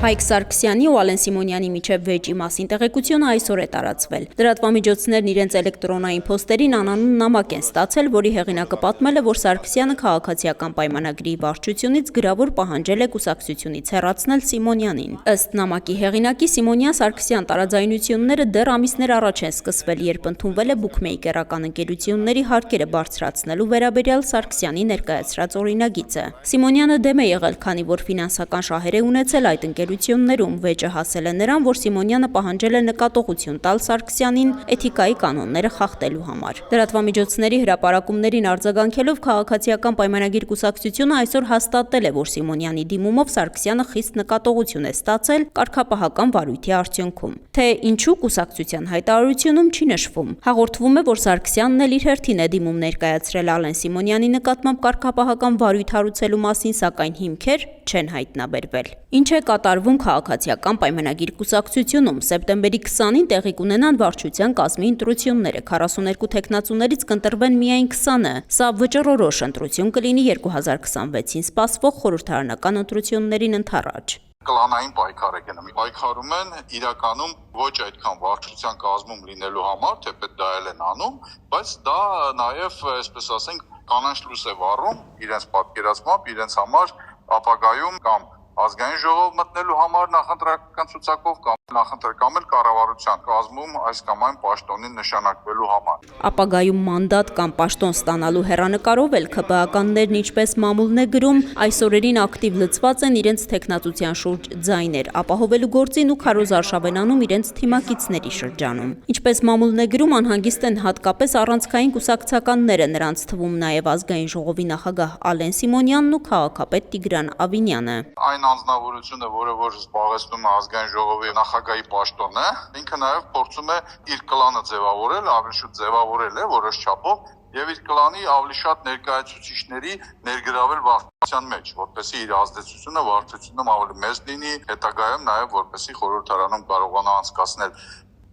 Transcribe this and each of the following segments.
Հայկ Սարգսյանի ու Ալեն Սիմոնյանի միջև վեճի մասին տեղեկությունը այսօր է տարածվել։ Լրատվամիջոցներն իրենց էլեկտրոնային փոստերին անանուն նամակ են ստացել, որի հեղինակը պատմել է, որ Սարգսյանը քաղաքացիական պայմանագրի վարչությունից գրավոր պահանջել է կուսակցությունից հեռացնել Սիմոնյանին։ Ըստ նամակի հեղինակի Սիմոնյան-Սարգսյան տարաձայնությունները դեռ ամիսներ առաջ են սկսվել, երբ ընդունվել է բուքմեյքերական ընկերությունների հարկերը բարձրացնելու վերաբերյալ Սարգսյանի ներկայացրած օրինագիծը։ Սիմոնյանը դեմ է եղել, քանի որ ֆինանսական շահեր է ունեցել այդ ընկերություններում, վեճը հասել է նրան, որ Սիմոնյանը պահանջել է նկատողություն տալ Սարգսյանին էթիկայի կանոնները խախտելու համար։ Լրատվամիջոցների հրապարակումներին արձագանքելով քաղաքացիական պայմանագիր կուսակցությունը այսօր հաստատել է, որ Սիմոնյանի դիմումով Սարգսյանը խիստ նկատողություն է ստացել կարգապահական վարույթի արդյունքում։ Թե ինչու կուսակցության հայտարարությունում չի նշվում։ Հաղորդվում է, որ Սարգսյանն էլ իր հերթին է դիմում ներկայացրել Ալեն Սիմոնյանի նկատմամբ կարգապահական վարույթ հարուցելու մասին, սակայն հիմքեր չեն հայտնաբերվել։ Ինչ է կատարվում քաղաքացիական պայմանագիր կուսակցությունում։ Սեպտեմբերի 20-ին տեղի կունենան վարչության կազմի ընտրությունները, 42 թեկնածուներից կընտրվեն միայն 20-ը։ Սա վճռորոշ ընտրություն կլինի 2026-ին սպասվող խորհրդարանական ընտրություններին ընդառաջ։ Կլանային պայքար է գնում։ Պայքարում են իրականում ոչ այդքան վարչության կազմում լինելու համար, թեպետ դա էլ են անում, բայց դա նաև, այսպես ասենք, կանանց լույս է վառում իրենց պատկերացմամբ, իրենց համար ապագայում կամ ազգային ժողով մտնելու համար նախընտրական ցուցակով կամ էլ կառավարության կազմում այս կամ այն պաշտոնին նշանակվելու համար։ Ապագայում մանդատ կամ պաշտոն ստանալու հեռանկարով էլ ՔՊԱ-ականներն ինչպես մամուլն է գրում, այս օրերին ակտիվ լծված են իրենց թեկնածության շուրջ ձայներ ապահովելու գործին ու քարոզ արշավենանում իրենց թիմակիցների շրջանում։ Ինչպես մամուլն է գրում, անհանգիստ են հատկապես առանցքային կուսակցականները, նրանց թվում նաև ազգային ժողովի նախագահ Ալեն Սիմոնյանն ու քաղաքապետ Տիգրան Ավինյանը։ Այն անձնավորությունը, որը որ զբաղեցնում է ազգային ժողովի նախագահի պաշտոնը, ինքը նաև փորձում է իր կլանը ձևավորել, ավելի շուտ ձևավորել է որոշ չափով եւ իր կլանի ավելի շատ ներկայացուցիչների ներգրավել վարչության մեջ, որպեսզի իր ազդեցությունը վարչությունում ավելի մեծ լինի, հետագայում նաև որպեսզի խորհրդարանում կարողանա անցկացնել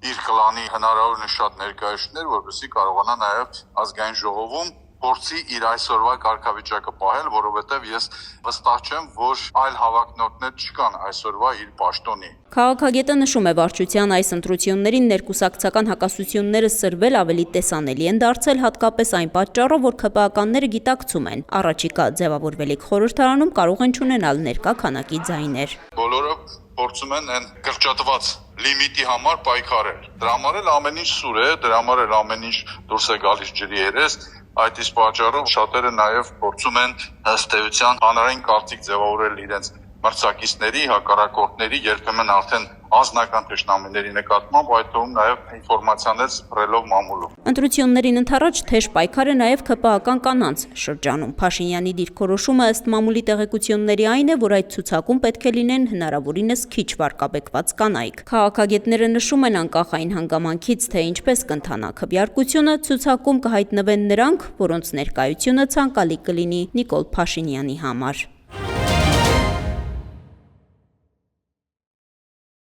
իր կլանի հնարավորինս շատ ներկայացուցիչներ, որպեսզի կարողանա նաև ազգային ժողովում փորձի իր այսօրվա կարգավիճակը պահել, որովհետև ես վստահ չեմ, որ այլ հավակնորդներ չկան այսօրվա իր պաշտոնի։ Քաղաքագետը նշում է, վարչության այս ընտրություններին ներկուսակցական հակասությունները սրվել ավելի տեսանելի են դարձել, հատկապես այն պատճառով, որ ՔՊԱ-ականները գիտակցում են, առաջիկա ձևավորվելիք խորհրդարանում կարող են չունենալ ներկա քանակի ձայներ։ Բոլորը փորձում են այն կրճատված լիմիտի համար պայքարել։ Դրա համար էլ ամեն ինչ սուր է, դրա համար էլ ամեն ինչ դուրս է գալիս ջրի երես։ Այդ իսկ պատճառով շատերը նաև փորձում են ըստ էության հանրային կարծիք ձևավորել իրենց մրցակիցների, հակառակորդների, երբեմն արդեն անձնական թշնամիների նկատմամբ, այդ թվում նաև ինֆորմացիաներ սփռելով մամուլում։ Ընտրություններին ընդառաջ թեժ պայքար է նաև ՔՊԱ-ական կանանց շրջանում։ Փաշինյանի դիրքորոշումը ըստ մամուլի տեղեկությունների այն է, որ այդ ցուցակում պետք է լինեն հնարավորինս քիչ վարկաբեկված կանայք։ Քաղաքագետները նշում են, անկախ այն հանգամանքից, թե ինչպես կընթանա քվեարկությունը, ցուցակում կհայտնվեն նրանք, որոնց ներկայությունը ցանկալի կլինի Նիկոլ Փաշինյանի համար։